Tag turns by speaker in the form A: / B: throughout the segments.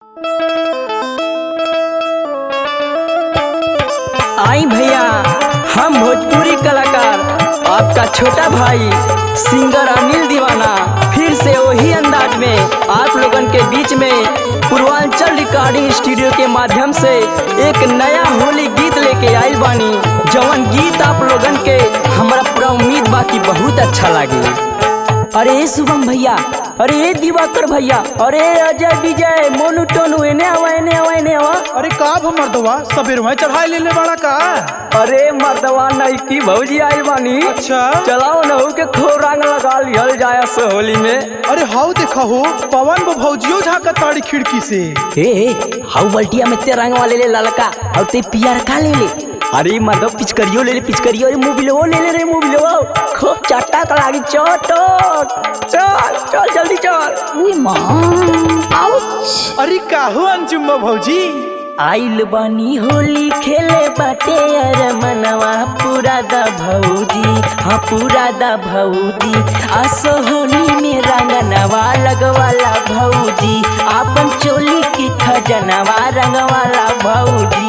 A: आई भैया, हम भोजपुरी कलाकार आपका छोटा भाई सिंगर अनिल दीवाना फिर से वही अंदाज में आप लोगन के बीच में पूर्वांचल रिकॉर्डिंग स्टूडियो के माध्यम से एक नया होली गीत लेके आइल बानी। जवन गीत आप लोगन के हमारा पूरा उम्मीद बा कि बहुत अच्छा लगे। अरे शुभम भैया, अरे दिवाकर भैया, अरे अजय विजय मोनू टोनू एने आवा एने आवा एने आवा।
B: अरे का मर्दवा सबेर में चढ़ाई ले बड़ा का।
A: अरे मर्दवा नहीं की भौजी आई बानी।
B: अच्छा
A: चलाओ नहू के खूब रंग लगा लियल जाए होली में।
B: अरे हाउ देखा हो पवन वो भौजियो झाकत ताड़ी खिड़की से।
A: ए हाउ बल्टिया में ते रंग वाले ले ललका और ते पियर का ले ले। अरे मर्दव पिचकरियो ले ले पिचकरियो। अरे मोबिलवो ले ले रे मोबिलवो खूब चट्टा का लागी चोटो। चल चल जल्दी चल।
B: अरे काहू अंजुम भौजी
A: आइल बानी होली खेले बाटे अरे मनवा पूरा दा भौजी। हाँ पूरा दा भौजी आसो होली में रंगनवा लगवाला भौजी। आपन चोली की खजनवा रंगवाला भौजी।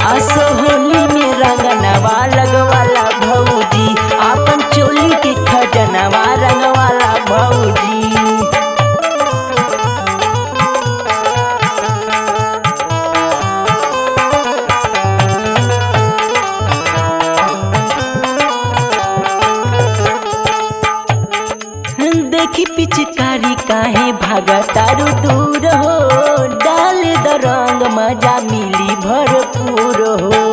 A: आसो होली में रंगनवा लगवाला भौजी। आपन चोली के खजनवा रंगवाला भौजी। देखी पिचकारी काहे भागा तारू दूर हो। डाल द रंग मजा मिली भरपूर हो।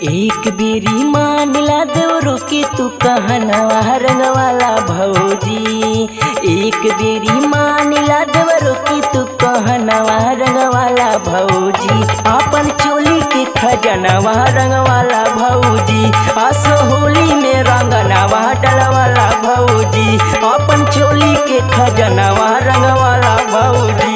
A: एक बेरी मान ला देवरो के तू कहनवा रंगवाला भौजी। एक बेरी मान ला देवरो के तू कहनवा रंगवाला भौजी। आपन चोली के खजनवा रंगवाला भौजी। आसो होली में रंगनवा डलवाला भौजी। आपन चोली के खजनवा रंगवाला भौजी।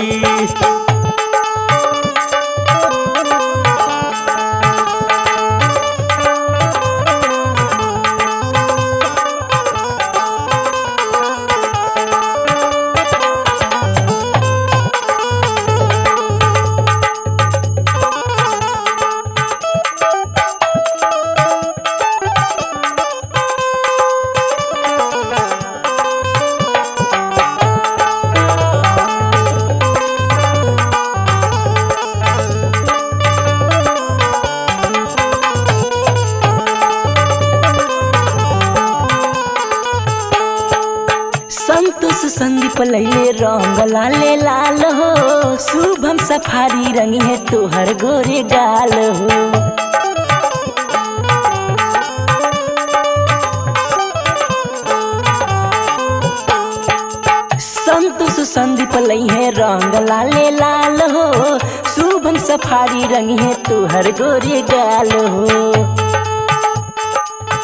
A: संतोष संदीप लैले रंग लाले लाल हो। शुभम सफारी रंगी है तोहर गोरे गाल हो। संतोष संदीप लई है रंग लाले लाल हो। शुभम सफारी रंगी है तोहर गोरे गाल हो।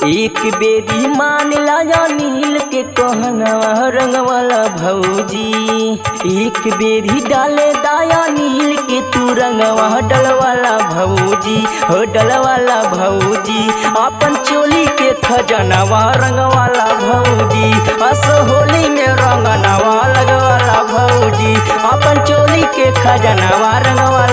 A: एक बेरी मान ला नील के कहनवा रंगवाला भौजी। एक बेरी डाले दाया नील के तू रंगवा डलवाला भौजी। हो डलवाला भौजी अपन चोली के खजनवा रंगवाला भौजी। असो होली में रंगनवा लगवाला भौजी। अपन चोली के खजनवा रंगवाला